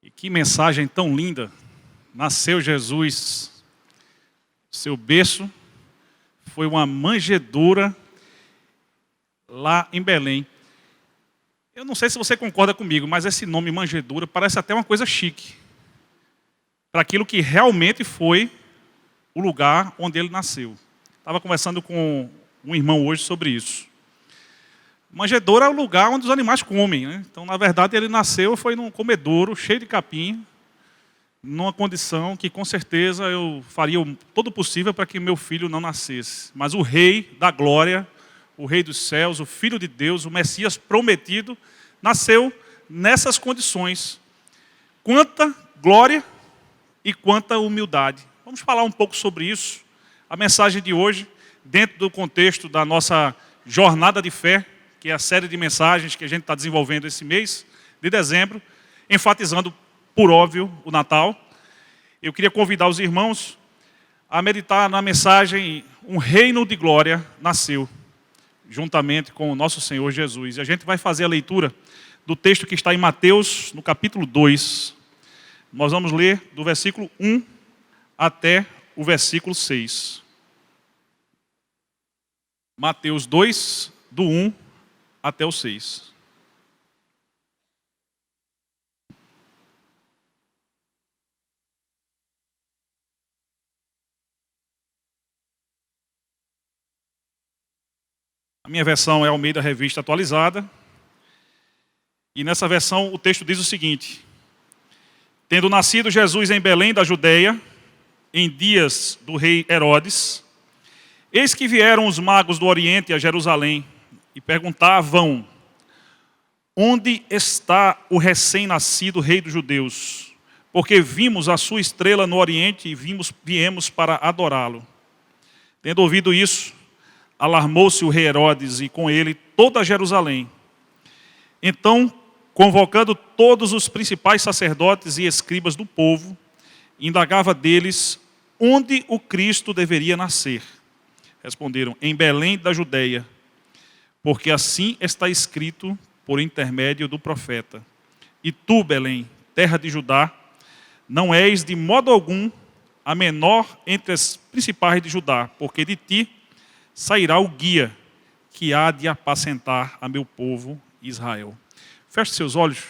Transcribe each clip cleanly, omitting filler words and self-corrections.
E que mensagem tão linda! Nasceu Jesus, seu berço foi uma manjedoura lá em Belém. Eu não sei se você concorda comigo, mas esse nome manjedoura parece até uma coisa chique, para aquilo que realmente foi o lugar onde ele nasceu. Estava conversando com um irmão hoje sobre isso. Manjedoura é o lugar onde os animais comem, né? Então, na verdade, ele nasceu, foi num comedouro cheio de capim, numa condição que, com certeza, eu faria todo o possível para que meu filho não nascesse. Mas o Rei da Glória, o Rei dos Céus, o Filho de Deus, o Messias prometido, nasceu nessas condições. Quanta glória e quanta humildade. Vamos falar um pouco sobre isso. A mensagem de hoje, dentro do contexto da nossa jornada de fé, que é a série de mensagens que a gente está desenvolvendo esse mês de dezembro, enfatizando, por óbvio, o Natal. Eu queria convidar os irmãos a meditar na mensagem "Um reino de glória nasceu", juntamente com o nosso Senhor Jesus. E a gente vai fazer a leitura do texto que está em Mateus, no capítulo 2. Nós vamos ler do versículo 1 até o versículo 6. Mateus 2, do 1 até o 6. A minha versão é Almeida Revista Atualizada. E nessa versão o texto diz o seguinte: Tendo nascido Jesus em Belém da Judeia, em dias do rei Herodes, eis que vieram os magos do Oriente a Jerusalém e perguntavam: Onde está o recém-nascido rei dos judeus? Porque vimos a sua estrela no Oriente e viemos para adorá-lo. Tendo ouvido isso, alarmou-se o rei Herodes e com ele toda Jerusalém. Então, convocando todos os principais sacerdotes e escribas do povo, indagava deles onde o Cristo deveria nascer. Responderam: em Belém da Judeia, porque assim está escrito por intermédio do profeta. E tu, Belém, terra de Judá, não és de modo algum a menor entre as principais de Judá, porque de ti sairá o guia que há de apacentar a meu povo Israel. Feche seus olhos.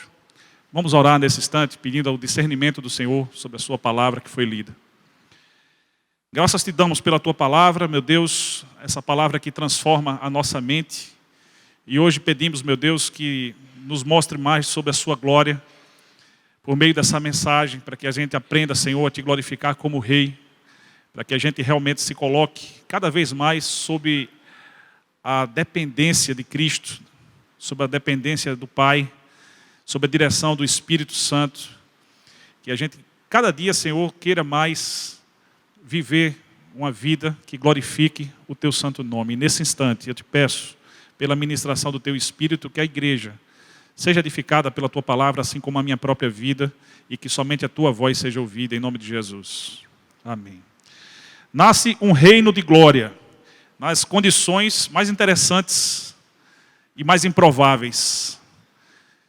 Vamos orar nesse instante, pedindo o discernimento do Senhor sobre a sua palavra que foi lida. Graças te damos pela tua palavra, meu Deus, essa palavra que transforma a nossa mente. E hoje pedimos, meu Deus, que nos mostre mais sobre a sua glória, por meio dessa mensagem, para que a gente aprenda, Senhor, a te glorificar como Rei, para que a gente realmente se coloque cada vez mais sob a dependência de Cristo, sob a dependência do Pai, sob a direção do Espírito Santo. Que a gente, cada dia, Senhor, queira mais viver uma vida que glorifique o teu santo nome. E nesse instante, eu te peço, pela ministração do teu Espírito, que a igreja seja edificada pela tua palavra, assim como a minha própria vida, e que somente a tua voz seja ouvida, em nome de Jesus. Amém. Nasce um reino de glória, nas condições mais interessantes e mais improváveis.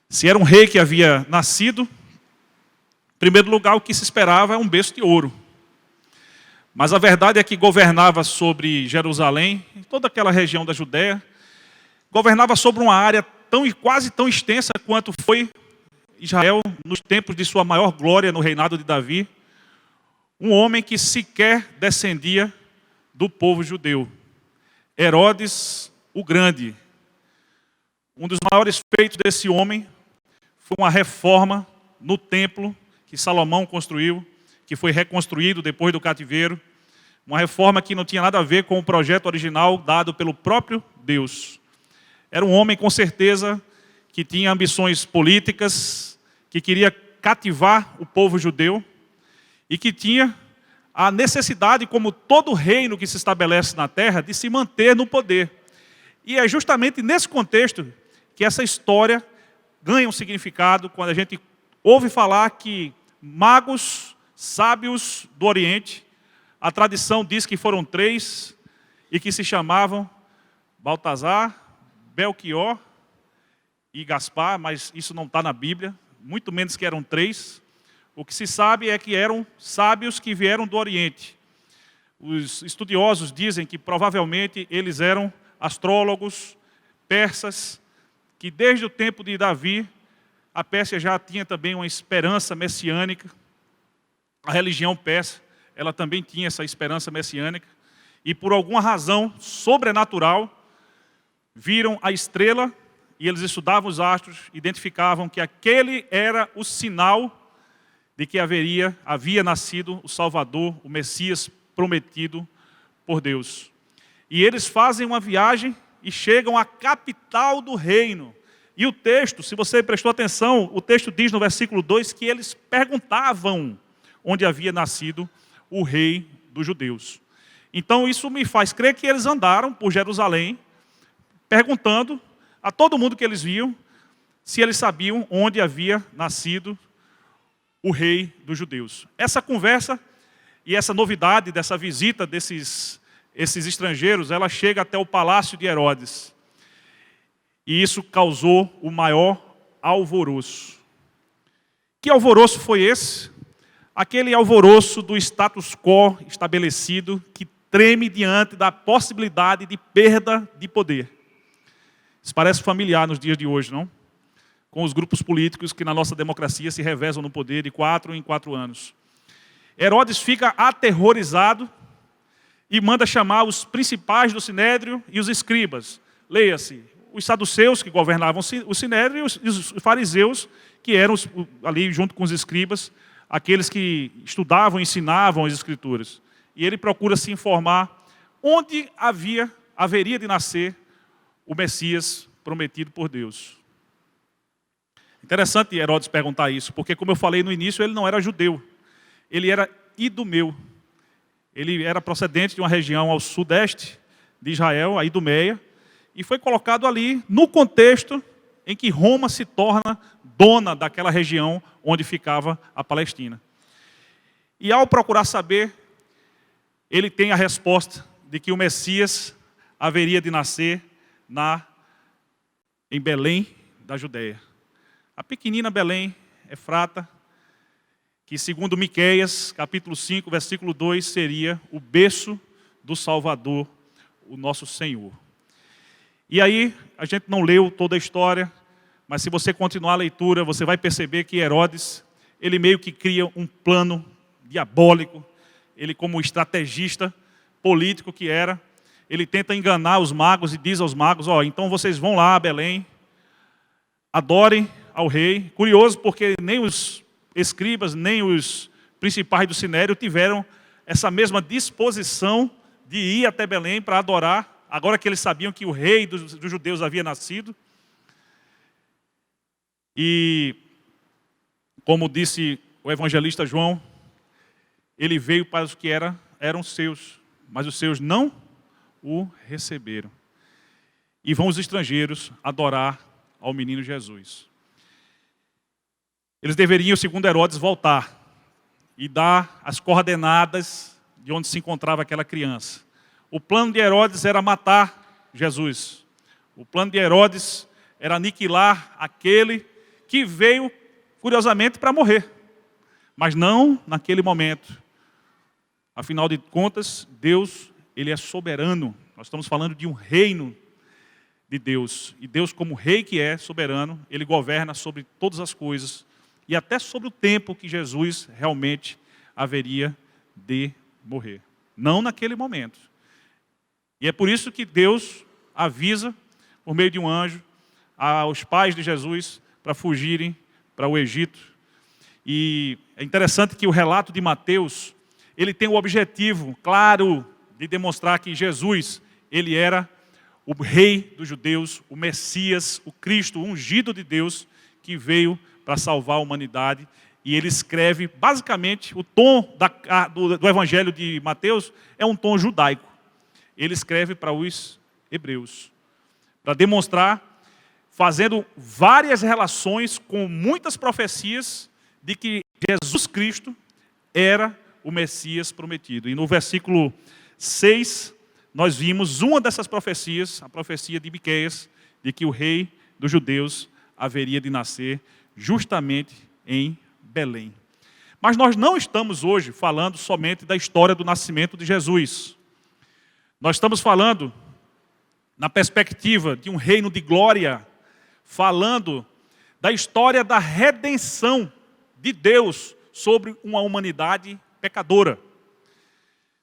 Se era um rei que havia nascido, em primeiro lugar, o que se esperava é um berço de ouro. Mas a verdade é que governava sobre Jerusalém, em toda aquela região da Judéia, governava sobre uma área tão e quase tão extensa quanto foi Israel nos tempos de sua maior glória no reinado de Davi. Um homem que sequer descendia do povo judeu. Herodes o Grande. Um dos maiores feitos desse homem foi uma reforma no templo que Salomão construiu, que foi reconstruído depois do cativeiro. Uma reforma que não tinha nada a ver com o projeto original dado pelo próprio Deus. Era um homem, com certeza, que tinha ambições políticas, que queria cativar o povo judeu e que tinha a necessidade, como todo reino que se estabelece na terra, de se manter no poder. E é justamente nesse contexto que essa história ganha um significado, quando a gente ouve falar que magos, sábios do Oriente, a tradição diz que foram 3, e que se chamavam Baltazar, Belquior e Gaspar, mas isso não está na Bíblia, muito menos que eram 3. O que se sabe é que eram sábios que vieram do Oriente. Os estudiosos dizem que provavelmente eles eram astrólogos, persas, que desde o tempo de Davi, a Pérsia já tinha também uma esperança messiânica. A religião persa, ela também tinha essa esperança messiânica. E por alguma razão sobrenatural, viram a estrela e eles estudavam os astros, identificavam que aquele era o sinal de que havia nascido o Salvador, o Messias prometido por Deus. E eles fazem uma viagem e chegam à capital do reino. E o texto, se você prestou atenção, o texto diz no versículo 2 que eles perguntavam onde havia nascido o rei dos judeus. Então isso me faz crer que eles andaram por Jerusalém, perguntando a todo mundo que eles viam, se eles sabiam onde havia nascido o rei dos judeus. Essa conversa e essa novidade dessa visita esses estrangeiros, ela chega até o palácio de Herodes. E isso causou o maior alvoroço. Que alvoroço foi esse? Aquele alvoroço do status quo estabelecido que treme diante da possibilidade de perda de poder. Isso parece familiar nos dias de hoje, não? Com os grupos políticos que na nossa democracia se revezam no poder de 4 em 4 anos. Herodes fica aterrorizado e manda chamar os principais do Sinédrio e os escribas. Leia-se, os saduceus que governavam o Sinédrio e os fariseus que eram ali junto com os escribas, aqueles que estudavam e ensinavam as escrituras. E ele procura se informar onde haveria de nascer o Messias prometido por Deus. Interessante Herodes perguntar isso, porque como eu falei no início, ele não era judeu. Ele era idumeu. Ele era procedente de uma região ao sudeste de Israel, a Idumeia, e foi colocado ali no contexto em que Roma se torna dona daquela região onde ficava a Palestina. E ao procurar saber, ele tem a resposta de que o Messias haveria de nascer em Belém da Judeia. A pequenina Belém, Efrata, que segundo Miqueias, capítulo 5, versículo 2, seria o berço do Salvador, o nosso Senhor. E aí, a gente não leu toda a história, mas se você continuar a leitura, você vai perceber que Herodes, ele meio que cria um plano diabólico, ele como estrategista político que era, ele tenta enganar os magos e diz aos magos, então vocês vão lá a Belém, adorem ao rei. Curioso porque nem os escribas, nem os principais do Sinédrio tiveram essa mesma disposição de ir até Belém para adorar, agora que eles sabiam que o rei dos judeus havia nascido. E, como disse o evangelista João, ele veio para os que eram seus, mas os seus não o receberam. E vão os estrangeiros adorar ao menino Jesus. Eles deveriam, segundo Herodes, voltar e dar as coordenadas de onde se encontrava aquela criança. O plano de Herodes era matar Jesus. O plano de Herodes era aniquilar aquele que veio, curiosamente, para morrer. Mas não naquele momento. Afinal de contas, Deus, ele é soberano. Nós estamos falando de um reino de Deus. E Deus, como rei que é soberano, ele governa sobre todas as coisas. E até sobre o tempo que Jesus realmente haveria de morrer. Não naquele momento. E é por isso que Deus avisa, por meio de um anjo, aos pais de Jesus para fugirem para o Egito. E é interessante que o relato de Mateus, ele tem o objetivo claro de demonstrar que Jesus, ele era o rei dos judeus, o Messias, o Cristo, o ungido de Deus, que veio para salvar a humanidade. E ele escreve, basicamente, o tom do evangelho de Mateus é um tom judaico. Ele escreve para os hebreus, para demonstrar, fazendo várias relações com muitas profecias de que Jesus Cristo era o Messias prometido. E no versículo 6, nós vimos uma dessas profecias, a profecia de Miqueias, de que o rei dos judeus haveria de nascer justamente em Belém. Mas nós não estamos hoje falando somente da história do nascimento de Jesus. Nós estamos falando na perspectiva de um reino de glória, falando da história da redenção de Deus sobre uma humanidade pecadora.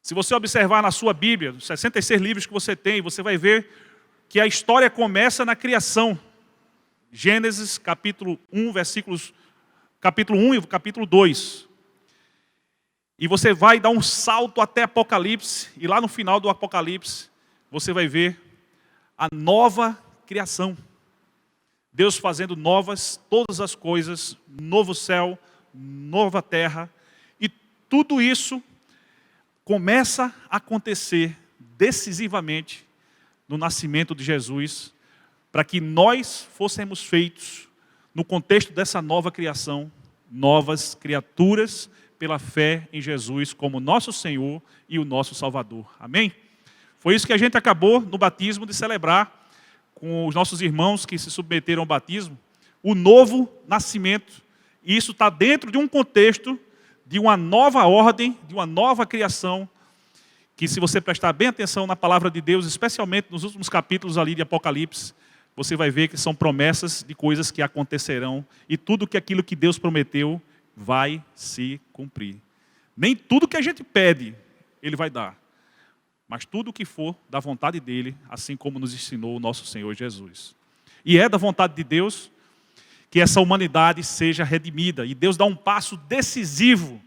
Se você observar na sua Bíblia, os 66 livros que você tem, você vai ver que a história começa na criação. Gênesis, capítulo 1, capítulo 1 e capítulo 2. E você vai dar um salto até Apocalipse, e lá no final do Apocalipse, você vai ver a nova criação. Deus fazendo novas todas as coisas, novo céu, nova terra, e tudo isso começa a acontecer decisivamente no nascimento de Jesus, para que nós fôssemos feitos, no contexto dessa nova criação, novas criaturas, pela fé em Jesus como nosso Senhor e o nosso Salvador. Amém? Foi isso que a gente acabou no batismo de celebrar com os nossos irmãos que se submeteram ao batismo, o novo nascimento. E isso está dentro de um contexto de uma nova ordem, de uma nova criação, que se você prestar bem atenção na palavra de Deus, especialmente nos últimos capítulos ali de Apocalipse, você vai ver que são promessas de coisas que acontecerão, e tudo que aquilo que Deus prometeu vai se cumprir. Nem tudo que a gente pede, Ele vai dar. Mas tudo que for da vontade dEle, assim como nos ensinou o nosso Senhor Jesus. E é da vontade de Deus que essa humanidade seja redimida. E Deus dá um passo decisivo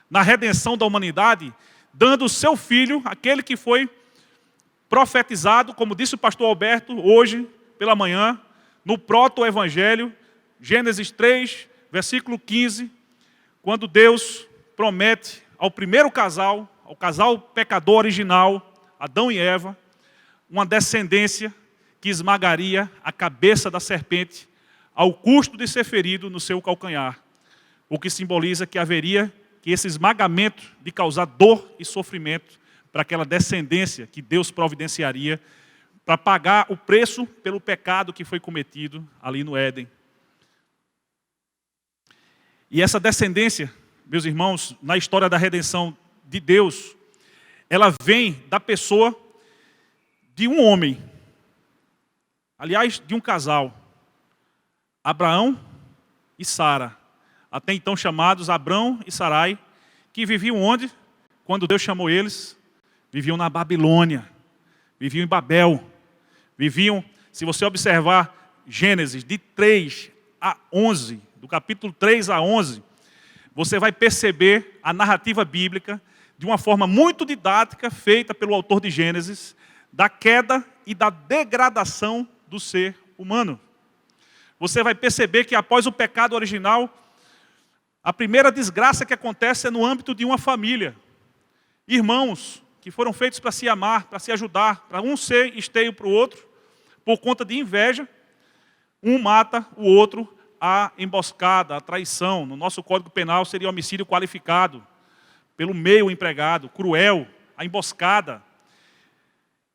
na redenção da humanidade, dando o seu Filho, aquele que foi profetizado, como disse o pastor Alberto, hoje, pela manhã, no proto-evangelho, Gênesis 3, versículo 15, quando Deus promete ao primeiro casal, ao casal pecador original, Adão e Eva, uma descendência que esmagaria a cabeça da serpente, ao custo de ser ferido no seu calcanhar. O que simboliza que haveria que esse esmagamento de causar dor e sofrimento para aquela descendência que Deus providenciaria para pagar o preço pelo pecado que foi cometido ali no Éden. E essa descendência, meus irmãos, na história da redenção de Deus, ela vem da pessoa de um homem, aliás, de um casal, Abraão e Sara, até então chamados Abrão e Sarai, que viviam onde? Quando Deus chamou eles, viviam na Babilônia, viviam em Babel, viviam, se você observar Gênesis de 3 a 11, do capítulo 3 a 11, você vai perceber a narrativa bíblica de uma forma muito didática, feita pelo autor de Gênesis, da queda e da degradação do ser humano. Você vai perceber que após o pecado original, a primeira desgraça que acontece é no âmbito de uma família. Irmãos que foram feitos para se amar, para se ajudar, para um ser esteio para o outro, por conta de inveja, um mata o outro, a emboscada, a traição. No nosso Código Penal seria homicídio qualificado, pelo meio empregado, cruel, a emboscada.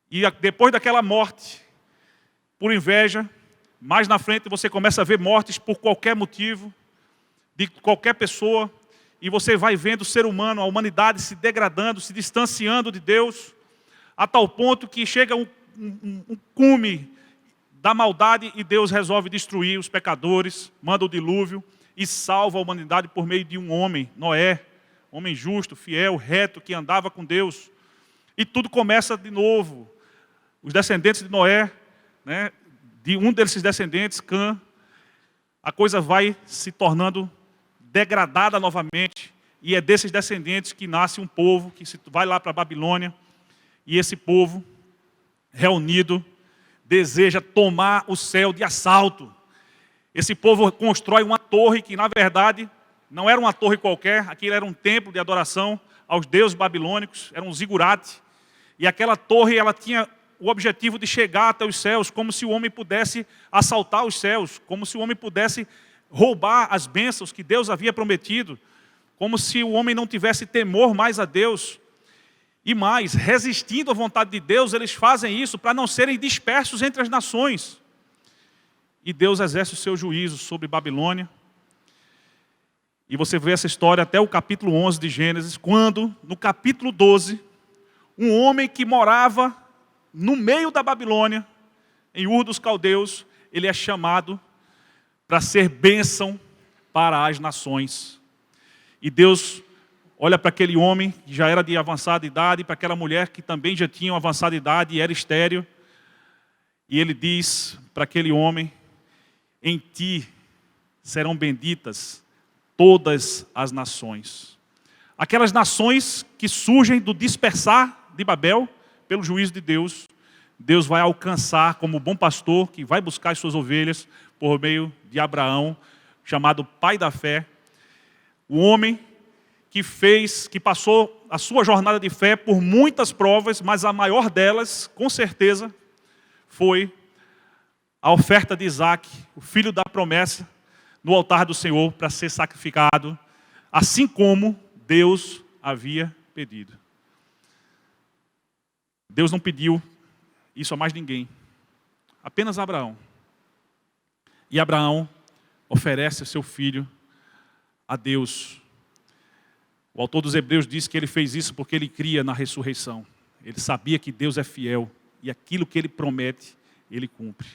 E depois daquela morte, por inveja, mais na frente você começa a ver mortes por qualquer motivo, de qualquer pessoa, e você vai vendo o ser humano, a humanidade se degradando, se distanciando de Deus, a tal ponto que chega um cume da maldade e Deus resolve destruir os pecadores, manda o dilúvio e salva a humanidade por meio de um homem, Noé, homem justo, fiel, reto, que andava com Deus. E tudo começa de novo. Os descendentes de Noé, né, de um desses descendentes, Cã, a coisa vai se tornando degradada novamente, e é desses descendentes que nasce um povo que vai lá para a Babilônia, e esse povo, reunido, deseja tomar o céu de assalto. Esse povo constrói uma torre que, na verdade, não era uma torre qualquer, aquilo era um templo de adoração aos deuses babilônicos, era um zigurate, e aquela torre ela tinha o objetivo de chegar até os céus, como se o homem pudesse assaltar os céus, como se o homem pudesse roubar as bênçãos que Deus havia prometido, como se o homem não tivesse temor mais a Deus. E mais, resistindo à vontade de Deus, eles fazem isso para não serem dispersos entre as nações. E Deus exerce o seu juízo sobre Babilônia. E você vê essa história até o capítulo 11 de Gênesis, quando, no capítulo 12, um homem que morava no meio da Babilônia, em Ur dos Caldeus, ele é chamado para ser bênção para as nações. E Deus olha para aquele homem que já era de avançada idade, para aquela mulher que também já tinha uma avançada idade e era estéril. E ele diz para aquele homem: em ti serão benditas todas as nações. Aquelas nações que surgem do dispersar de Babel pelo juízo de Deus, Deus vai alcançar como bom pastor que vai buscar as suas ovelhas por meio de Abraão, chamado pai da fé. O homem que passou a sua jornada de fé por muitas provas, mas a maior delas, com certeza, foi a oferta de Isaac, o filho da promessa, no altar do Senhor para ser sacrificado, assim como Deus havia pedido. Deus não pediu isso a mais ninguém, apenas a Abraão. E Abraão oferece o seu filho a Deus. O autor dos Hebreus diz que ele fez isso porque ele cria na ressurreição. Ele sabia que Deus é fiel e aquilo que ele promete, ele cumpre.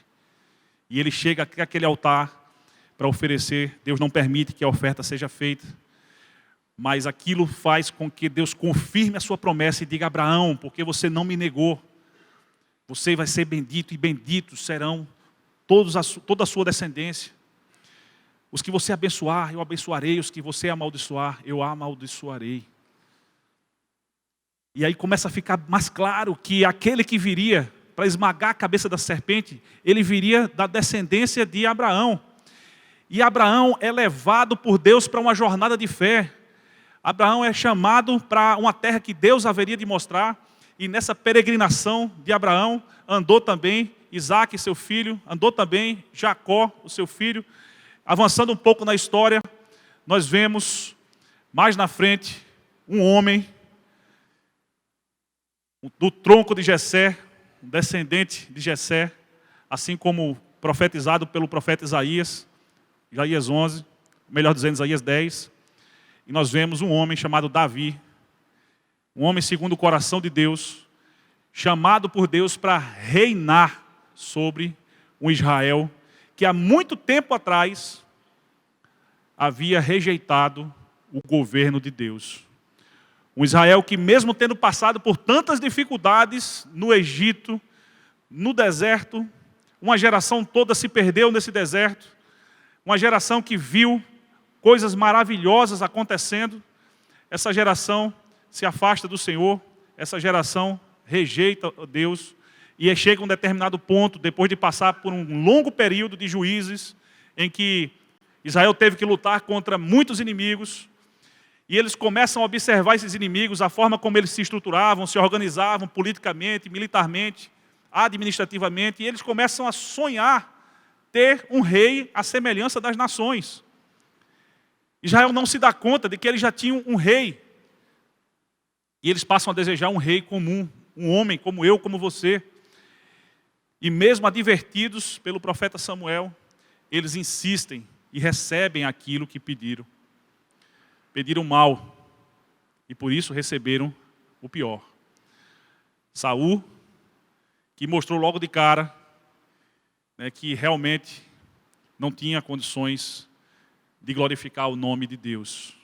E ele chega até aquele altar para oferecer. Deus não permite que a oferta seja feita, mas aquilo faz com que Deus confirme a sua promessa e diga: Abraão, porque você não me negou, você vai ser bendito e benditos serão toda a sua descendência. Os que você abençoar, eu abençoarei. Os que você amaldiçoar, eu amaldiçoarei. E aí começa a ficar mais claro que aquele que viria para esmagar a cabeça da serpente, ele viria da descendência de Abraão. E Abraão é levado por Deus para uma jornada de fé. Abraão é chamado para uma terra que Deus haveria de mostrar. E nessa peregrinação de Abraão, andou também Isaac, seu filho, andou também Jacó, o seu filho. Avançando um pouco na história, nós vemos mais na frente um homem do tronco de Jessé, um descendente de Jessé, assim como profetizado pelo profeta Isaías 11, melhor dizendo, Isaías 10. E nós vemos um homem chamado Davi, um homem segundo o coração de Deus, chamado por Deus para reinar sobre um Israel que há muito tempo atrás havia rejeitado o governo de Deus. Um Israel que, mesmo tendo passado por tantas dificuldades no Egito, no deserto, uma geração toda se perdeu nesse deserto, uma geração que viu coisas maravilhosas acontecendo. Essa geração se afasta do Senhor, essa geração rejeita Deus, e chega a um determinado ponto, depois de passar por um longo período de juízes, em que Israel teve que lutar contra muitos inimigos, e eles começam a observar esses inimigos, a forma como eles se estruturavam, se organizavam politicamente, militarmente, administrativamente, e eles começam a sonhar ter um rei à semelhança das nações. Israel não se dá conta de que eles já tinham um rei, e eles passam a desejar um rei comum, um homem como eu, como você. E mesmo advertidos pelo profeta Samuel, eles insistem e recebem aquilo que pediram. Pediram mal, e por isso receberam o pior. Saul, que mostrou logo de cara, né, que realmente não tinha condições de glorificar o nome de Deus.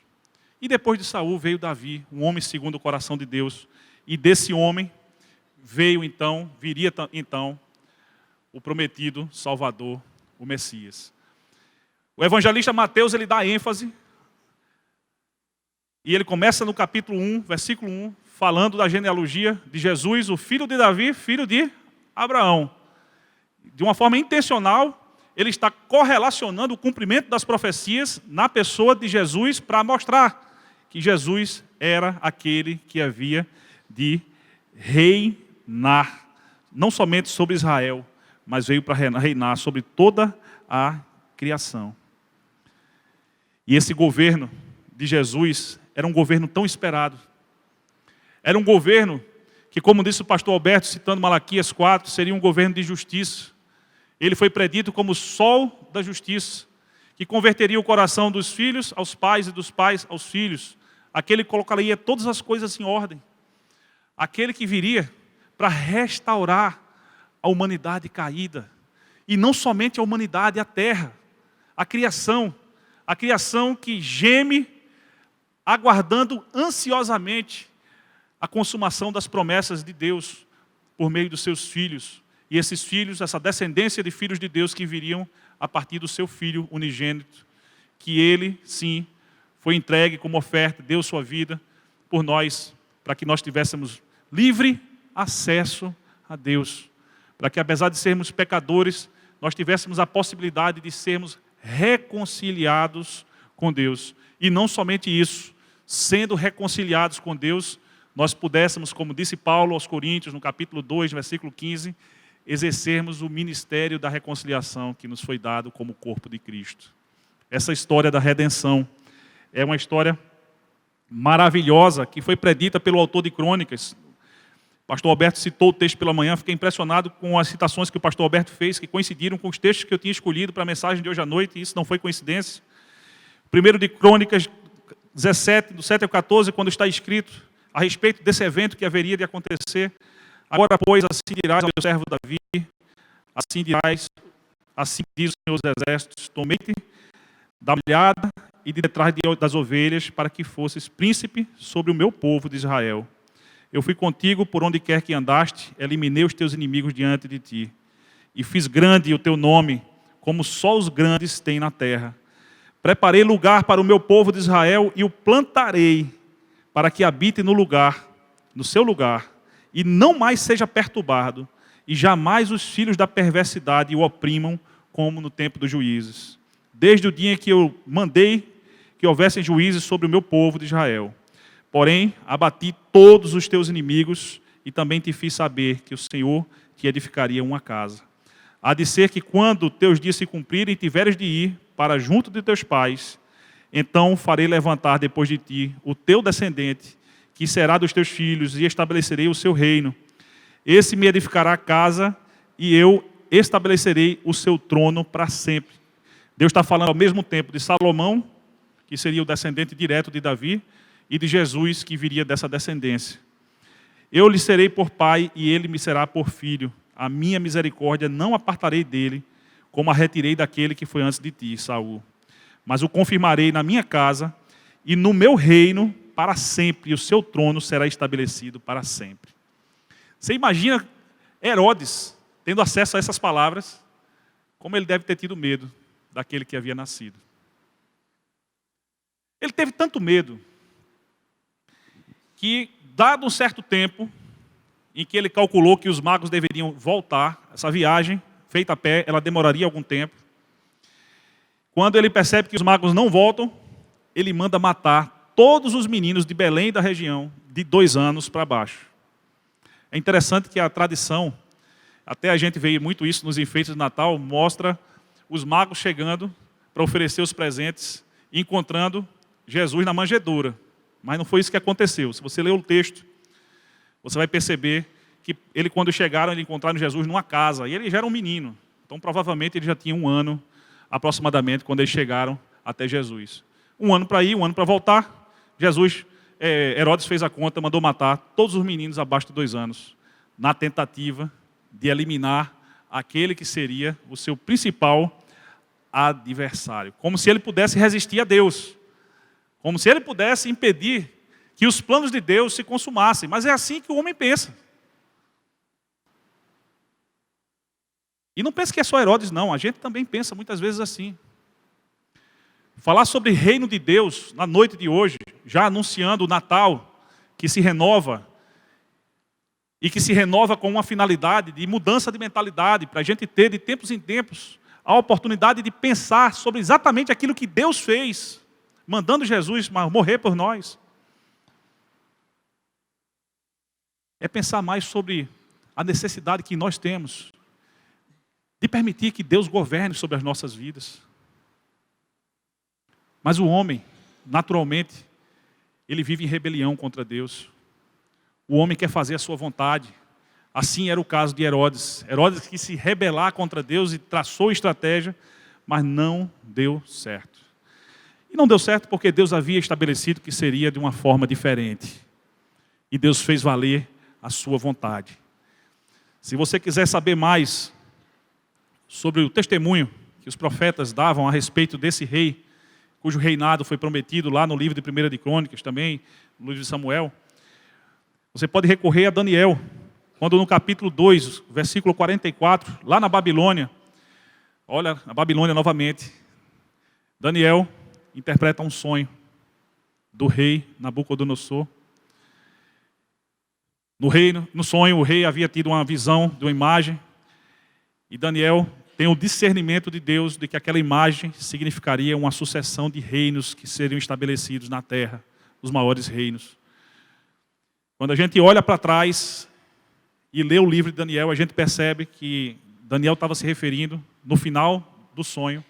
E depois de Saul veio Davi, um homem segundo o coração de Deus. E desse homem viria então o prometido Salvador, o Messias. O evangelista Mateus, ele dá ênfase, e ele começa no capítulo 1, versículo 1, falando da genealogia de Jesus, o filho de Davi, filho de Abraão. De uma forma intencional, ele está correlacionando o cumprimento das profecias na pessoa de Jesus para mostrar que Jesus era aquele que havia de reinar, não somente sobre Israel, mas veio para reinar sobre toda a criação. E esse governo de Jesus era um governo tão esperado. Era um governo que, como disse o pastor Alberto, citando Malaquias 4, seria um governo de justiça. Ele foi predito como o sol da justiça, que converteria o coração dos filhos aos pais e dos pais aos filhos, aquele que colocaria todas as coisas em ordem, aquele que viria para restaurar a humanidade caída, e não somente a humanidade, a terra, a criação que geme, aguardando ansiosamente a consumação das promessas de Deus por meio dos seus filhos. E esses filhos, essa descendência de filhos de Deus que viriam a partir do seu Filho unigênito, que ele, sim, foi entregue como oferta, deu sua vida por nós, para que nós tivéssemos livre acesso a Deus. Para que, apesar de sermos pecadores, nós tivéssemos a possibilidade de sermos reconciliados com Deus. E não somente isso, sendo reconciliados com Deus, nós pudéssemos, como disse Paulo aos Coríntios, no capítulo 2, versículo 15, exercermos o ministério da reconciliação que nos foi dado como corpo de Cristo. Essa história da redenção é uma história maravilhosa que foi predita pelo autor de Crônicas. O pastor Alberto citou o texto pela manhã, fiquei impressionado com as citações que o pastor Alberto fez, que coincidiram com os textos que eu tinha escolhido para a mensagem de hoje à noite, e isso não foi coincidência. Primeiro de Crônicas 17, do 7 ao 14, quando está escrito a respeito desse evento que haveria de acontecer: agora, pois, assim dirás ao meu servo Davi, assim dirás, assim diz o Senhor dos Exércitos, tomei-te da malhada e de detrás das ovelhas, para que fosses príncipe sobre o meu povo de Israel. Eu fui contigo por onde quer que andaste, eliminei os teus inimigos diante de ti, e fiz grande o teu nome, como só os grandes têm na terra. Preparei lugar para o meu povo de Israel, e o plantarei, para que habite no lugar, no seu lugar, e não mais seja perturbado, e jamais os filhos da perversidade o oprimam, como no tempo dos juízes. Desde o dia em que eu mandei que houvessem juízes sobre o meu povo de Israel. Porém, abati todos os teus inimigos, e também te fiz saber que o Senhor te edificaria uma casa. Há de ser que quando teus dias se cumprirem, tiveres de ir para junto de teus pais, então farei levantar depois de ti o teu descendente, que será dos teus filhos, e estabelecerei o seu reino. Esse me edificará a casa, e eu estabelecerei o seu trono para sempre. Deus está falando ao mesmo tempo de Salomão, que seria o descendente direto de Davi, e de Jesus, que viria dessa descendência. Eu lhe serei por pai, e ele me será por filho. A minha misericórdia não apartarei dele, como a retirei daquele que foi antes de ti, Saul. Mas o confirmarei na minha casa, e no meu reino para sempre, e o seu trono será estabelecido para sempre. Você imagina Herodes tendo acesso a essas palavras, como ele deve ter tido medo daquele que havia nascido. Ele teve tanto medo que, dado um certo tempo, em que ele calculou que os magos deveriam voltar, essa viagem, feita a pé, ela demoraria algum tempo. Quando ele percebe que os magos não voltam, ele manda matar todos os meninos de Belém e da região, de 2 anos para baixo. É interessante que a tradição, até a gente vê muito isso nos enfeites de Natal, mostra os magos chegando para oferecer os presentes e encontrando Jesus na manjedoura. Mas não foi isso que aconteceu. Se você ler o texto, você vai perceber que quando chegaram, eles encontraram Jesus numa casa. E ele já era um menino. Então, provavelmente, ele já tinha 1 ano, aproximadamente, quando eles chegaram até Jesus. 1 ano para ir, 1 ano para voltar. Herodes fez a conta, mandou matar todos os meninos abaixo de 2 anos, na tentativa de eliminar aquele que seria o seu principal adversário. Como se ele pudesse resistir a Deus. Como se ele pudesse impedir que os planos de Deus se consumassem. Mas é assim que o homem pensa. E não pensa que é só Herodes, não. A gente também pensa muitas vezes assim. Falar sobre reino de Deus na noite de hoje, já anunciando o Natal, que se renova, e que se renova com uma finalidade de mudança de mentalidade, para a gente ter de tempos em tempos a oportunidade de pensar sobre exatamente aquilo que Deus fez, mandando Jesus morrer por nós. É pensar mais sobre a necessidade que nós temos de permitir que Deus governe sobre as nossas vidas. Mas o homem, naturalmente, ele vive em rebelião contra Deus. O homem quer fazer a sua vontade. Assim era o caso de Herodes. Herodes quis se rebelar contra Deus e traçou estratégia mas não deu certo. E não deu certo porque Deus havia estabelecido que seria de uma forma diferente. E Deus fez valer a sua vontade. Se você quiser saber mais sobre o testemunho que os profetas davam a respeito desse rei, cujo reinado foi prometido lá no livro de 1 de Crônicas também, no livro de Samuel, você pode recorrer a Daniel, quando no capítulo 2, versículo 44, lá na Babilônia, olha, a Babilônia novamente, Daniel interpreta um sonho do rei Nabucodonosor. No sonho, o rei havia tido uma visão de uma imagem, e Daniel tem o discernimento de Deus de que aquela imagem significaria uma sucessão de reinos que seriam estabelecidos na terra, os maiores reinos. Quando a gente olha para trás e lê o livro de Daniel, a gente percebe que Daniel estava se referindo, no final do sonho,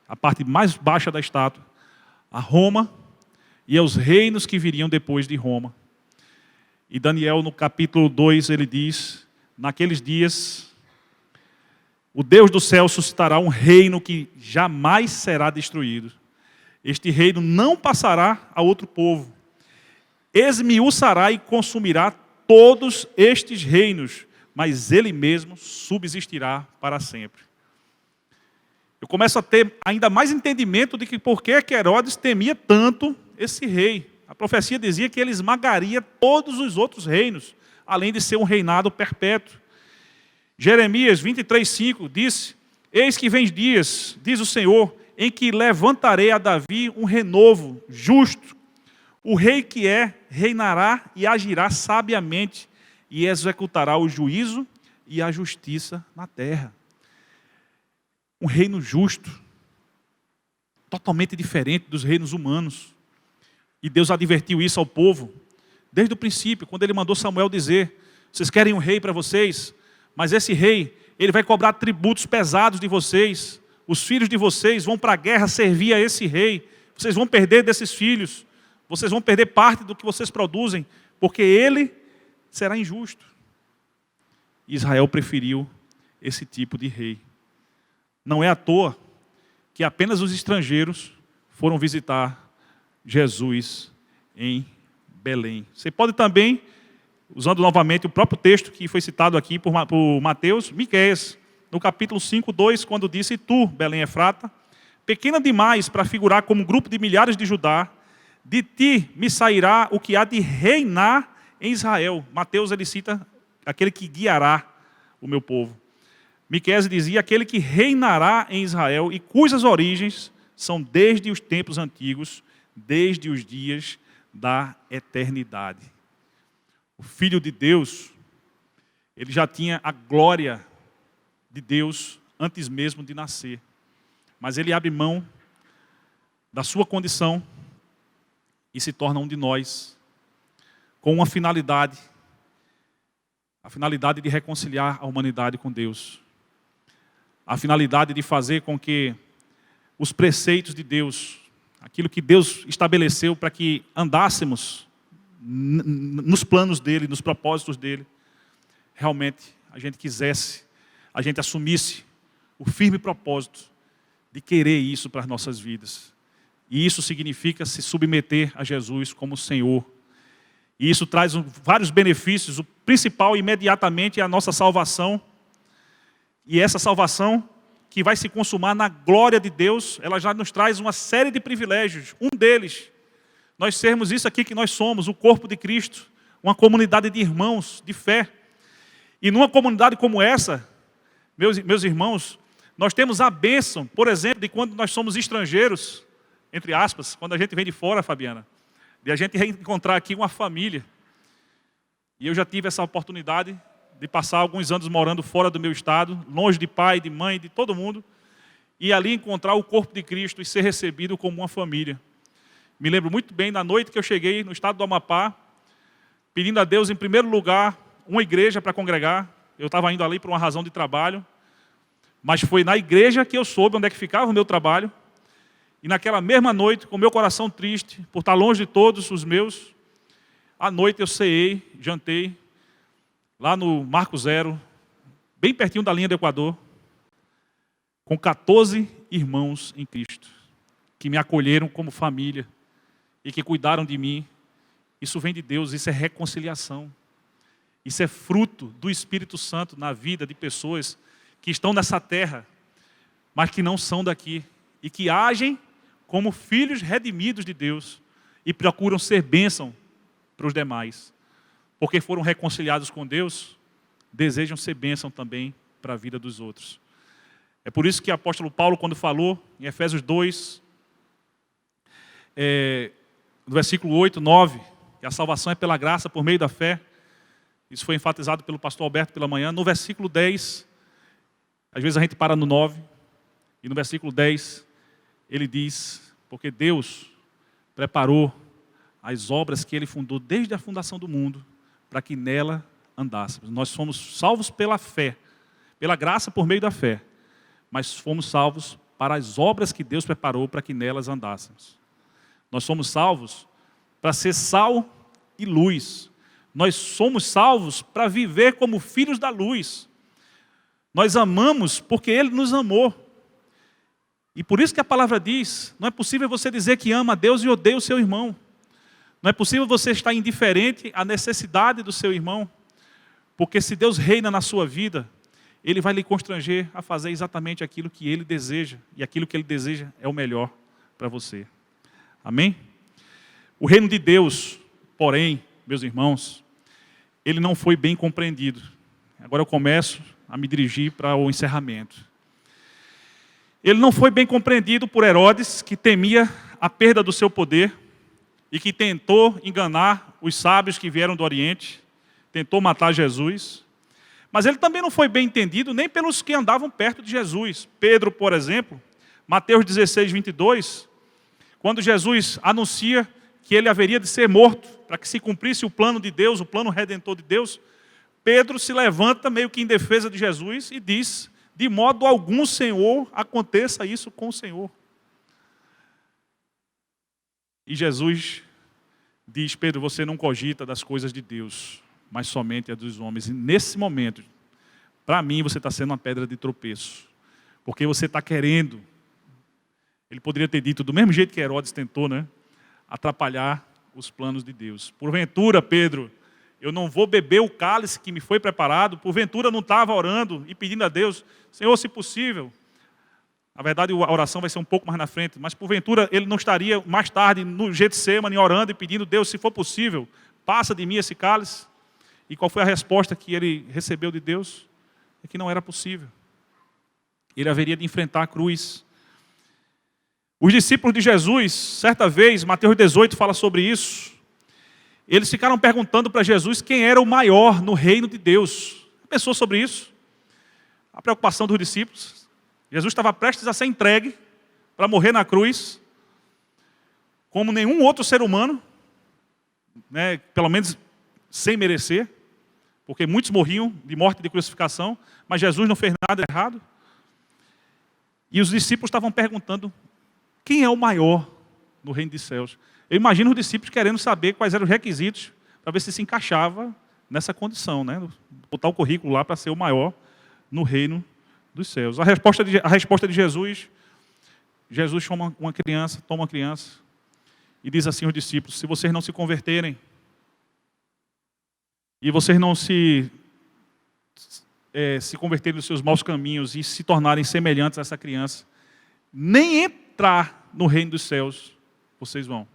a parte mais baixa da estátua, a Roma e aos reinos que viriam depois de Roma. E Daniel, no capítulo 2, ele diz, naqueles dias, o Deus do céu suscitará um reino que jamais será destruído. Este reino não passará a outro povo. Esmiuçará e consumirá todos estes reinos, mas ele mesmo subsistirá para sempre. Eu começo a ter ainda mais entendimento de que por que Herodes temia tanto esse rei. A profecia dizia que ele esmagaria todos os outros reinos, além de ser um reinado perpétuo. Jeremias 23:5 disse: eis que vem dias, diz o Senhor, em que levantarei a Davi um renovo justo. O rei que reinará e agirá sabiamente e executará o juízo e a justiça na terra. Um reino justo, totalmente diferente dos reinos humanos. E Deus advertiu isso ao povo desde o princípio, quando ele mandou Samuel dizer: vocês querem um rei para vocês, mas esse rei, ele vai cobrar tributos pesados de vocês. Os filhos de vocês vão para a guerra servir a esse rei. Vocês vão perder desses filhos. Vocês vão perder parte do que vocês produzem, porque ele será injusto. Israel preferiu esse tipo de rei. Não é à toa que apenas os estrangeiros foram visitar Jesus em Belém. Você pode também, usando novamente o próprio texto que foi citado aqui por Mateus, Miqueias, no capítulo 5:2, quando disse: e tu, Belém Efrata, pequena demais para figurar como um grupo de milhares de Judá, de ti me sairá o que há de reinar em Israel. Mateus, ele cita aquele que guiará o meu povo. Miqueias dizia: aquele que reinará em Israel e cujas origens são desde os tempos antigos, desde os dias da eternidade. O Filho de Deus, ele já tinha a glória de Deus antes mesmo de nascer. Mas ele abre mão da sua condição e se torna um de nós, com uma finalidade, a finalidade de reconciliar a humanidade com Deus. A finalidade de fazer com que os preceitos de Deus, aquilo que Deus estabeleceu para que andássemos nos planos dele, nos propósitos dele, realmente a gente quisesse, a gente assumisse o firme propósito de querer isso para as nossas vidas. E isso significa se submeter a Jesus como Senhor. E isso traz vários benefícios. O principal, imediatamente, é a nossa salvação. E essa salvação, que vai se consumar na glória de Deus, ela já nos traz uma série de privilégios. Um deles, nós sermos isso aqui que nós somos, o corpo de Cristo, uma comunidade de irmãos, de fé. E numa comunidade como essa, meus irmãos, nós temos a bênção, por exemplo, de quando nós somos estrangeiros, entre aspas, quando a gente vem de fora, Fabiana, de a gente reencontrar aqui uma família. E eu já tive essa oportunidade de passar alguns anos morando fora do meu estado, longe de pai, de mãe, de todo mundo, e ali encontrar o corpo de Cristo e ser recebido como uma família. Me lembro muito bem da noite que eu cheguei no estado do Amapá, pedindo a Deus, em primeiro lugar, uma igreja para congregar. Eu estava indo ali por uma razão de trabalho, mas foi na igreja que eu soube onde é que ficava o meu trabalho. E naquela mesma noite, com o meu coração triste, por estar longe de todos os meus, à noite eu ceei, jantei, lá no Marco Zero, bem pertinho da linha do Equador, com 14 irmãos em Cristo, que me acolheram como família e que cuidaram de mim. Isso vem de Deus, isso é reconciliação. Isso é fruto do Espírito Santo na vida de pessoas que estão nessa terra, mas que não são daqui e que agem como filhos redimidos de Deus e procuram ser bênção para os demais. Porque foram reconciliados com Deus, desejam ser bênção também para a vida dos outros. É por isso que o apóstolo Paulo, quando falou em Efésios 2, no versículo 8, 9, que a salvação é pela graça por meio da fé, isso foi enfatizado pelo pastor Alberto pela manhã. No versículo 10, às vezes a gente para no 9, e no versículo 10, ele diz, porque Deus preparou as obras que Ele fundou desde a fundação do mundo, para que nela andássemos. Nós somos salvos pela fé, pela graça por meio da fé, mas fomos salvos para as obras que Deus preparou para que nelas andássemos. Nós somos salvos para ser sal e luz. Nós somos salvos para viver como filhos da luz. Nós amamos porque Ele nos amou. E por isso que a palavra diz, não é possível você dizer que ama a Deus e odeia o seu irmão. Não é possível você estar indiferente à necessidade do seu irmão. Porque se Deus reina na sua vida, Ele vai lhe constranger a fazer exatamente aquilo que Ele deseja. E aquilo que Ele deseja é o melhor para você. Amém? O reino de Deus, porém, meus irmãos, ele não foi bem compreendido. Agora eu começo a me dirigir para o encerramento. Ele não foi bem compreendido por Herodes, que temia a perda do seu poder e que tentou enganar os sábios que vieram do Oriente, tentou matar Jesus. Mas ele também não foi bem entendido nem pelos que andavam perto de Jesus. Pedro, por exemplo, Mateus 16, 22, quando Jesus anuncia que ele haveria de ser morto, para que se cumprisse o plano de Deus, o plano redentor de Deus, Pedro se levanta meio que em defesa de Jesus e diz, de modo algum, Senhor, aconteça isso com o Senhor. E Jesus diz, Pedro, você não cogita das coisas de Deus, mas somente as dos homens. E nesse momento, para mim, você está sendo uma pedra de tropeço, porque você está querendo, ele poderia ter dito, do mesmo jeito que Herodes tentou, né? Atrapalhar os planos de Deus. Porventura, Pedro, eu não vou beber o cálice que me foi preparado, porventura não estava orando e pedindo a Deus, Senhor, se possível. Na verdade, a oração vai ser um pouco mais na frente, mas porventura ele não estaria mais tarde no Getsemane orando e pedindo, Deus, se for possível, passa de mim esse cálice. E qual foi a resposta que ele recebeu de Deus? É que não era possível. Ele haveria de enfrentar a cruz. Os discípulos de Jesus, certa vez, Mateus 18 fala sobre isso, eles ficaram perguntando para Jesus quem era o maior no reino de Deus. Pensou sobre isso? A preocupação dos discípulos. Jesus estava prestes a ser entregue para morrer na cruz, como nenhum outro ser humano, né, pelo menos sem merecer, porque muitos morriam de morte de crucificação, mas Jesus não fez nada errado. E os discípulos estavam perguntando, quem é o maior no reino dos céus? Eu imagino os discípulos querendo saber quais eram os requisitos para ver se encaixava nessa condição, né? Botar o currículo lá para ser o maior no reino dos céus. A resposta de Jesus, Jesus toma uma criança e diz assim aos discípulos, se vocês não se converterem e vocês não se converterem dos seus maus caminhos e se tornarem semelhantes a essa criança, nem entrar no reino dos céus, vocês vão.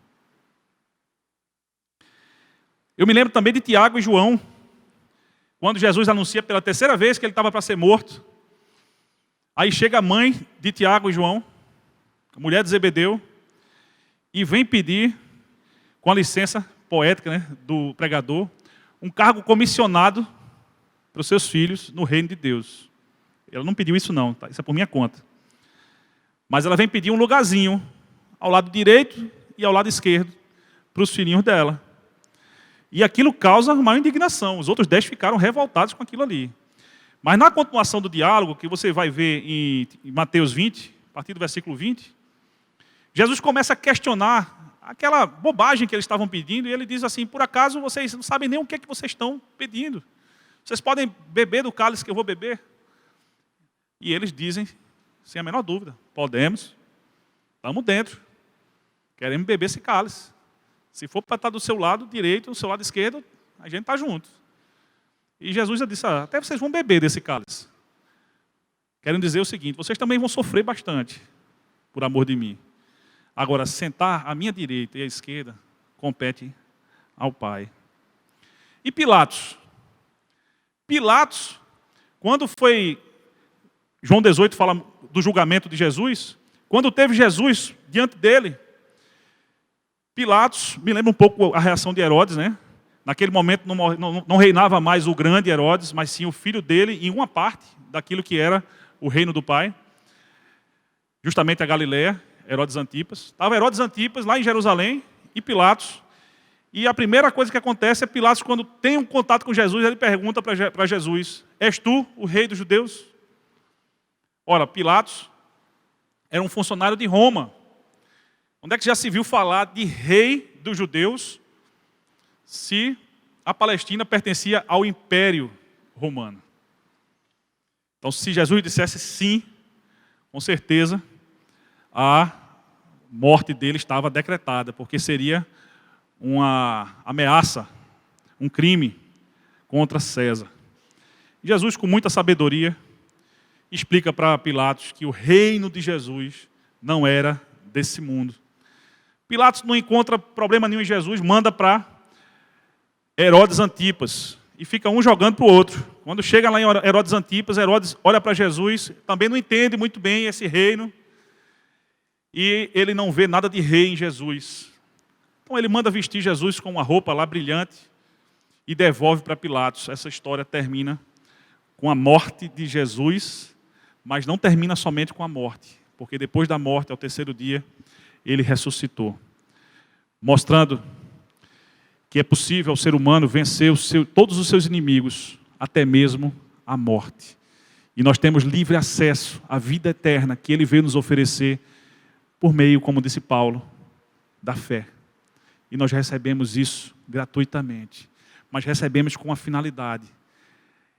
Eu me lembro também de Tiago e João, quando Jesus anuncia pela terceira vez que ele estava para ser morto. Aí chega a mãe de Tiago e João, a mulher de Zebedeu, e vem pedir, com a licença poética, né, do pregador, um cargo comissionado para os seus filhos no reino de Deus. Ela não pediu isso não, tá? Isso é por minha conta. Mas ela vem pedir um lugarzinho ao lado direito e ao lado esquerdo para os filhinhos dela. E aquilo causa uma indignação. Os outros 10 ficaram revoltados com aquilo ali. Mas na continuação do diálogo, que você vai ver em Mateus 20, a partir do versículo 20, Jesus começa a questionar aquela bobagem que eles estavam pedindo, e ele diz assim, por acaso vocês não sabem nem o que é que vocês estão pedindo? Vocês podem beber do cálice que eu vou beber? E eles dizem sem a menor dúvida. Podemos, estamos dentro. Queremos beber esse cálice. Se for para estar do seu lado direito, do seu lado esquerdo, a gente está junto. E Jesus já disse, até vocês vão beber desse cálice. Querem dizer o seguinte, vocês também vão sofrer bastante, por amor de mim. Agora, sentar à minha direita e à esquerda, compete ao Pai. E Pilatos? Pilatos, quando foi... João 18 fala do julgamento de Jesus. Quando teve Jesus diante dele, Pilatos, me lembra um pouco a reação de Herodes, né? Naquele momento não reinava mais o grande Herodes, mas sim o filho dele em uma parte daquilo que era o reino do pai. Justamente a Galileia, Herodes Antipas. Estava Herodes Antipas lá em Jerusalém e Pilatos. E a primeira coisa que acontece é Pilatos, quando tem um contato com Jesus, ele pergunta para Jesus, és tu o rei dos judeus? Ora, Pilatos era um funcionário de Roma. Onde é que já se viu falar de rei dos judeus se a Palestina pertencia ao Império Romano? Então, se Jesus dissesse sim, com certeza, a morte dele estava decretada, porque seria uma ameaça, um crime contra César. Jesus, com muita sabedoria, explica para Pilatos que o reino de Jesus não era desse mundo. Pilatos não encontra problema nenhum em Jesus, manda para Herodes Antipas. E fica um jogando para o outro. Quando chega lá em Herodes Antipas, Herodes olha para Jesus, também não entende muito bem esse reino. E ele não vê nada de rei em Jesus. Então ele manda vestir Jesus com uma roupa lá brilhante e devolve para Pilatos. Essa história termina com a morte de Jesus, mas não termina somente com a morte. Porque depois da morte, ao terceiro dia, ele ressuscitou, mostrando que é possível ao ser humano vencer todos os seus inimigos, até mesmo a morte. E nós temos livre acesso à vida eterna que ele veio nos oferecer por meio, como disse Paulo, da fé. E nós recebemos isso gratuitamente, mas recebemos com uma finalidade.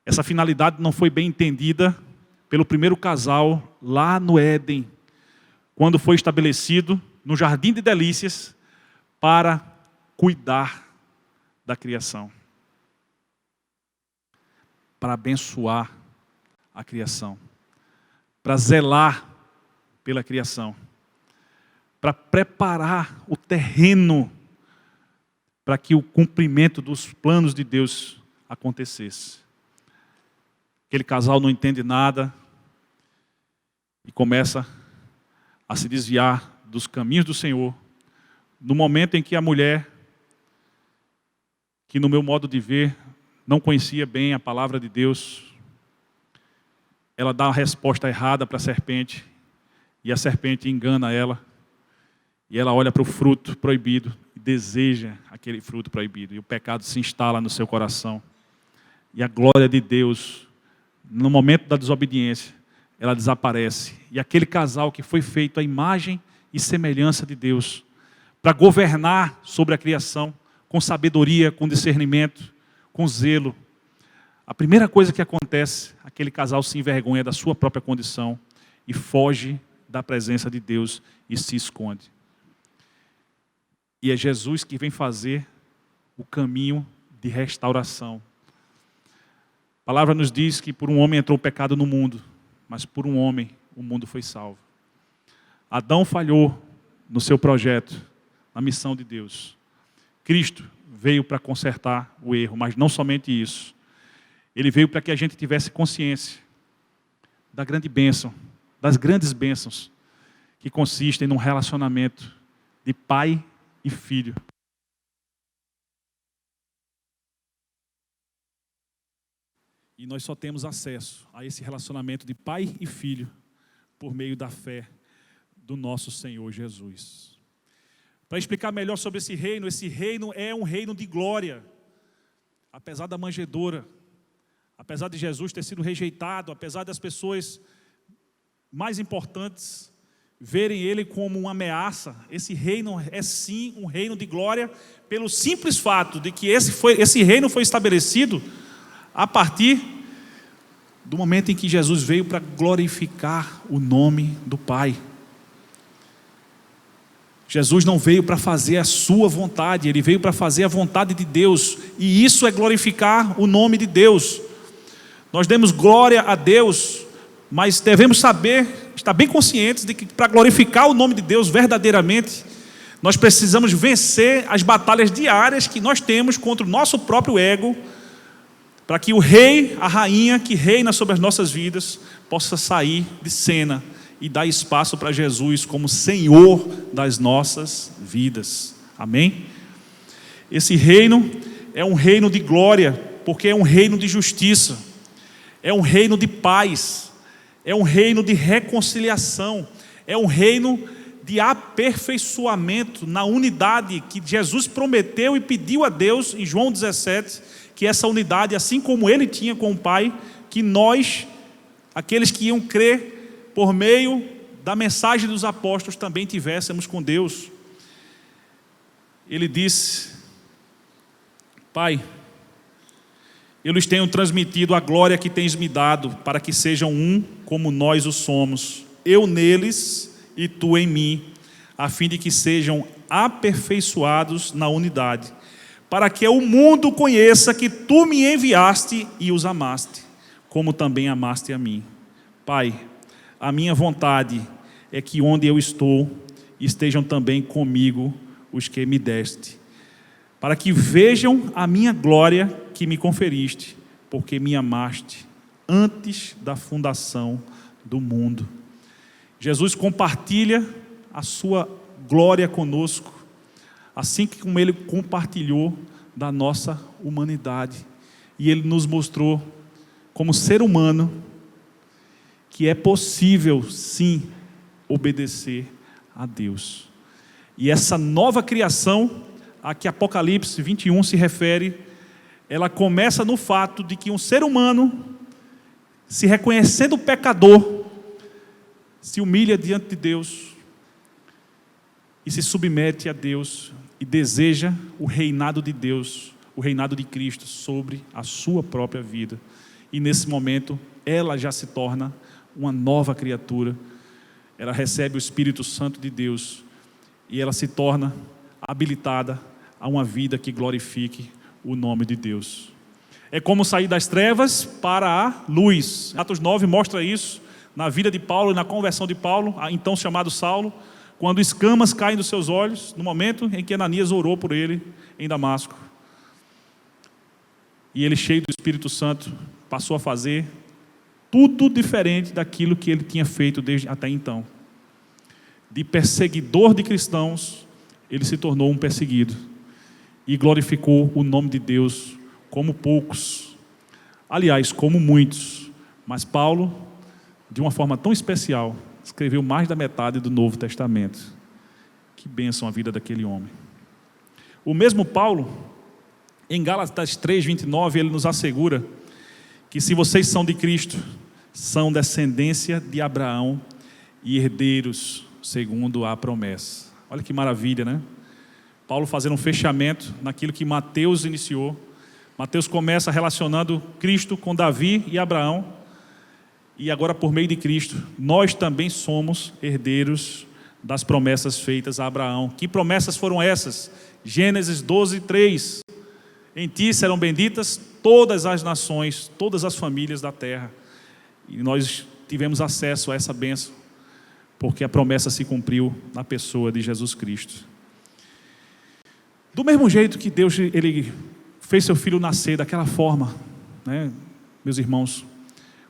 Essa finalidade não foi bem entendida pelo primeiro casal lá no Éden, quando foi estabelecido no Jardim de Delícias para cuidar da criação, para abençoar a criação, para zelar pela criação, para preparar o terreno para que o cumprimento dos planos de Deus acontecesse. Aquele casal não entende nada e começa a se desviar dos caminhos do Senhor, no momento em que a mulher, que no meu modo de ver, não conhecia bem a palavra de Deus, ela dá a resposta errada para a serpente, e a serpente engana ela, e ela olha para o fruto proibido, e deseja aquele fruto proibido, e o pecado se instala no seu coração, e a glória de Deus, no momento da desobediência, ela desaparece, e aquele casal que foi feito à imagem e semelhança de Deus, para governar sobre a criação, com sabedoria, com discernimento, com zelo. A primeira coisa que acontece, aquele casal se envergonha da sua própria condição e foge da presença de Deus e se esconde. E é Jesus que vem fazer o caminho de restauração. A palavra nos diz que por um homem entrou o pecado no mundo, mas por um homem o mundo foi salvo. Adão falhou no seu projeto, na missão de Deus. Cristo veio para consertar o erro, mas não somente isso. Ele veio para que a gente tivesse consciência da grande bênção, das grandes bênçãos que consistem num relacionamento de pai e filho. E nós só temos acesso a esse relacionamento de pai e filho por meio da fé do nosso Senhor Jesus. Para explicar melhor sobre esse reino é um reino de glória. Apesar da manjedoura, apesar de Jesus ter sido rejeitado, apesar das pessoas mais importantes verem ele como uma ameaça, esse reino é sim um reino de glória, pelo simples fato de que esse reino foi estabelecido a partir do momento em que Jesus veio para glorificar o nome do Pai. Jesus não veio para fazer a sua vontade, Ele veio para fazer a vontade de Deus, e isso é glorificar o nome de Deus. Nós demos glória a Deus, mas devemos saber, estar bem conscientes de que para glorificar o nome de Deus verdadeiramente, nós precisamos vencer as batalhas diárias que nós temos contra o nosso próprio ego, para que o rei, a rainha que reina sobre as nossas vidas, possa sair de cena e dar espaço para Jesus como Senhor das nossas vidas. Amém? Esse reino é um reino de glória, porque é um reino de justiça, é um reino de paz, é um reino de reconciliação, é um reino de aperfeiçoamento na unidade que Jesus prometeu e pediu a Deus em João 17, que essa unidade, assim como Ele tinha com o Pai, que nós, aqueles que iam crer por meio da mensagem dos apóstolos, também tivéssemos com Deus. Ele disse: Pai, eu lhes tenho transmitido a glória que tens me dado, para que sejam um como nós o somos, eu neles e tu em mim, a fim de que sejam aperfeiçoados na unidade, para que o mundo conheça que tu me enviaste e os amaste, como também amaste a mim. Pai, a minha vontade é que onde eu estou, estejam também comigo os que me deste, para que vejam a minha glória que me conferiste, porque me amaste antes da fundação do mundo. Jesus compartilha a sua glória conosco, assim como Ele compartilhou da nossa humanidade, e Ele nos mostrou como ser humano que é possível sim obedecer a Deus. E essa nova criação a que Apocalipse 21 se refere, ela começa no fato de que um ser humano, se reconhecendo pecador, se humilha diante de Deus e se submete a Deus e deseja o reinado de Deus, o reinado de Cristo sobre a sua própria vida. E nesse momento ela já se torna uma nova criatura, ela recebe o Espírito Santo de Deus e ela se torna habilitada a uma vida que glorifique o nome de Deus. É como sair das trevas para a luz. Atos 9 mostra isso na vida de Paulo e na conversão de Paulo, então chamado Saulo, quando escamas caem dos seus olhos, no momento em que Ananias orou por ele em Damasco. E ele, cheio do Espírito Santo, passou a fazer tudo diferente daquilo que ele tinha feito desde até então. De perseguidor de cristãos, ele se tornou um perseguido e glorificou o nome de Deus como poucos, aliás, como muitos. Mas Paulo, de uma forma tão especial, escreveu mais da metade do Novo Testamento. Que bênção a vida daquele homem. O mesmo Paulo, em Gálatas 3:29, ele nos assegura que se vocês são de Cristo, são descendência de Abraão e herdeiros segundo a promessa. Olha que maravilha, né? Paulo fazendo um fechamento naquilo que Mateus iniciou. Mateus começa relacionando Cristo com Davi e Abraão, e agora por meio de Cristo, nós também somos herdeiros das promessas feitas a Abraão. Que promessas foram essas? Gênesis 12:3. Em ti serão benditas todas as nações, todas as famílias da terra. E nós tivemos acesso a essa bênção, porque a promessa se cumpriu na pessoa de Jesus Cristo. Do mesmo jeito que Deus, Ele fez seu filho nascer daquela forma, né, meus irmãos,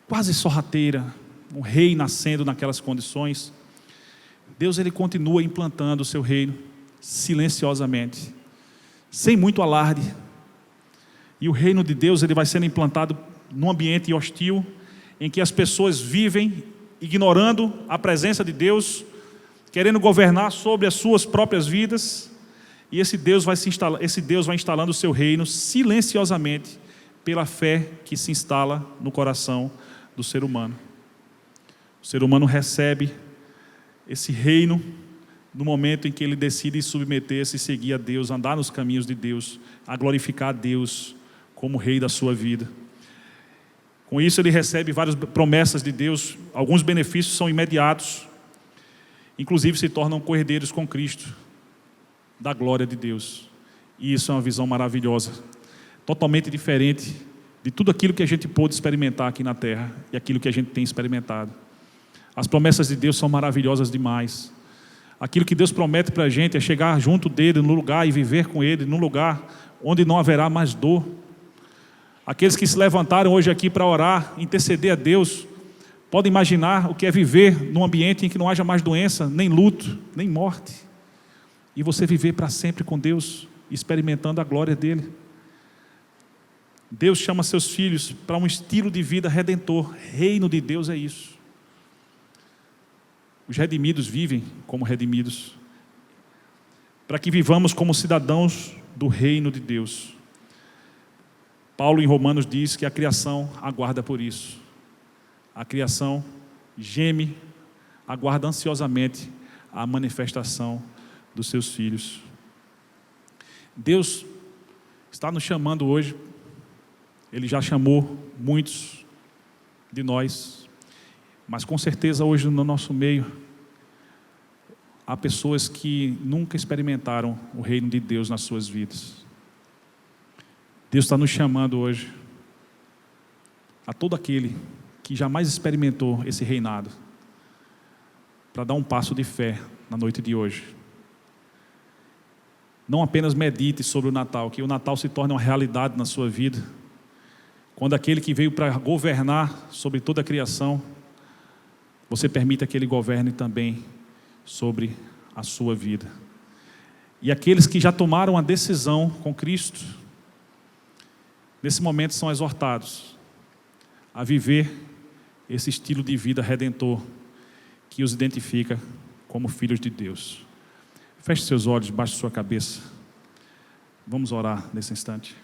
quase sorrateira, um rei nascendo naquelas condições, Deus, Ele continua implantando o seu reino silenciosamente, sem muito alarde. E o reino de Deus, ele vai sendo implantado num ambiente hostil, em que as pessoas vivem ignorando a presença de Deus, querendo governar sobre as suas próprias vidas, e esse Deus vai instalando o seu reino silenciosamente, pela fé que se instala no coração do ser humano. O ser humano recebe esse reino no momento em que ele decide submeter-se e seguir a Deus, andar nos caminhos de Deus, a glorificar a Deus como Rei da sua vida. Com isso ele recebe várias promessas de Deus, alguns benefícios são imediatos, inclusive se tornam co-herdeiros com Cristo, da glória de Deus. E isso é uma visão maravilhosa, totalmente diferente de tudo aquilo que a gente pôde experimentar aqui na terra e aquilo que a gente tem experimentado. As promessas de Deus são maravilhosas demais. Aquilo que Deus promete para a gente é chegar junto dele no lugar e viver com ele, num lugar onde não haverá mais dor. Aqueles que se levantaram hoje aqui para orar, interceder a Deus, podem imaginar o que é viver num ambiente em que não haja mais doença, nem luto, nem morte. E você viver para sempre com Deus, experimentando a glória dele. Deus chama seus filhos para um estilo de vida redentor. Reino de Deus é isso. Os redimidos vivem como redimidos, para que vivamos como cidadãos do reino de Deus. Paulo em Romanos diz que a criação aguarda por isso. A criação geme, aguarda ansiosamente a manifestação dos seus filhos. Deus está nos chamando hoje. Ele já chamou muitos de nós, mas com certeza hoje no nosso meio há pessoas que nunca experimentaram o reino de Deus nas suas vidas. Deus está nos chamando hoje a todo aquele que jamais experimentou esse reinado, para dar um passo de fé na noite de hoje. Não apenas medite sobre o Natal, que o Natal se torne uma realidade na sua vida, quando aquele que veio para governar sobre toda a criação, você permita que ele governe também sobre a sua vida. E aqueles que já tomaram a decisão com Cristo, nesse momento são exortados a viver esse estilo de vida redentor que os identifica como filhos de Deus. Feche seus olhos, baixe sua cabeça. Vamos orar nesse instante.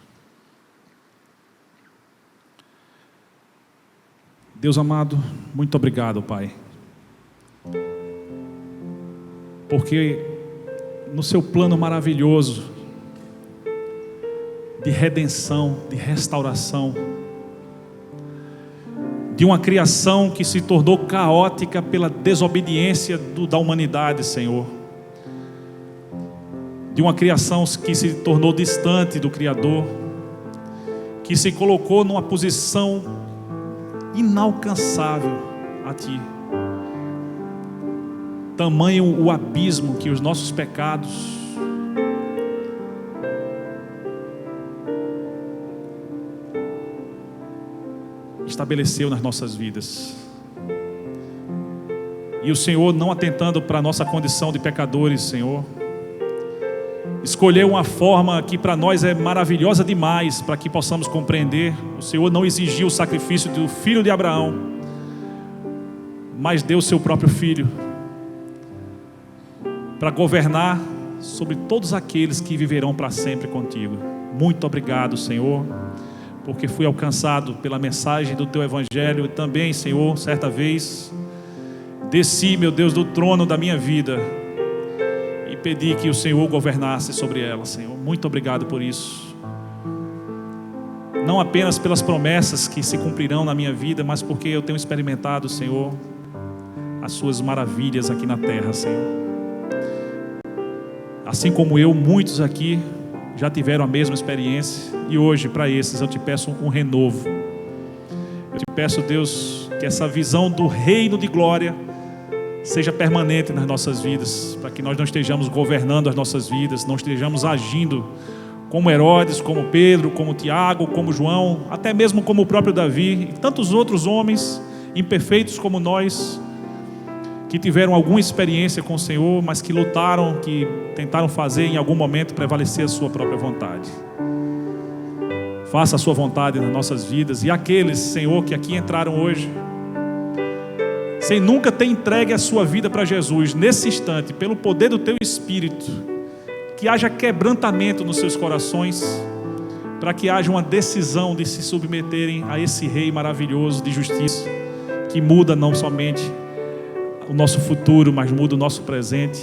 Deus amado, muito obrigado, Pai, porque no seu plano maravilhoso de redenção, de restauração, de uma criação que se tornou caótica pela desobediência da humanidade, Senhor, de uma criação que se tornou distante do Criador, que se colocou numa posição inalcançável a Ti. Tamanho o abismo que os nossos pecados estabeleceu nas nossas vidas. E o Senhor, não atentando para a nossa condição de pecadores, Senhor, escolheu uma forma que para nós é maravilhosa demais, para que possamos compreender. O Senhor não exigiu o sacrifício do filho de Abraão, mas deu o seu próprio filho para governar sobre todos aqueles que viverão para sempre contigo. Muito obrigado, Senhor, porque fui alcançado pela mensagem do Teu Evangelho. E também, Senhor, certa vez desci, meu Deus, do trono da minha vida e pedi que o Senhor governasse sobre ela, Senhor. Muito obrigado por isso. Não apenas pelas promessas que se cumprirão na minha vida, mas porque eu tenho experimentado, Senhor, as Suas maravilhas aqui na terra, Senhor. Assim como eu, muitos aqui já tiveram a mesma experiência, e hoje para esses eu te peço um renovo. Eu te peço, Deus, que essa visão do reino de glória seja permanente nas nossas vidas, para que nós não estejamos governando as nossas vidas, não estejamos agindo como Herodes, como Pedro, como Tiago, como João, até mesmo como o próprio Davi e tantos outros homens imperfeitos como nós, que tiveram alguma experiência com o Senhor, mas que lutaram, que tentaram fazer em algum momento prevalecer a sua própria vontade. Faça a sua vontade nas nossas vidas. E aqueles, Senhor, que aqui entraram hoje, sem nunca ter entregue a sua vida para Jesus, nesse instante, pelo poder do Teu Espírito, que haja quebrantamento nos seus corações, para que haja uma decisão de se submeterem a esse Rei maravilhoso de justiça, que muda não somente o nosso futuro, mas muda o nosso presente,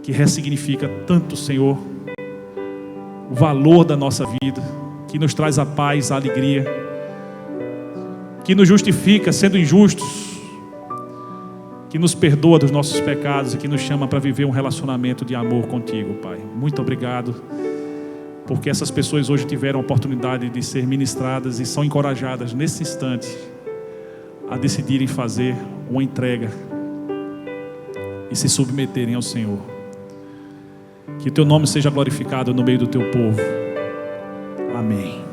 que ressignifica tanto, Senhor, o valor da nossa vida, que nos traz a paz, a alegria, que nos justifica sendo injustos, que nos perdoa dos nossos pecados e que nos chama para viver um relacionamento de amor contigo, Pai. Muito obrigado, porque essas pessoas hoje tiveram a oportunidade de ser ministradas e são encorajadas nesse instante a decidirem fazer uma entrega e se submeterem ao Senhor. Que teu nome seja glorificado no meio do teu povo. Amém.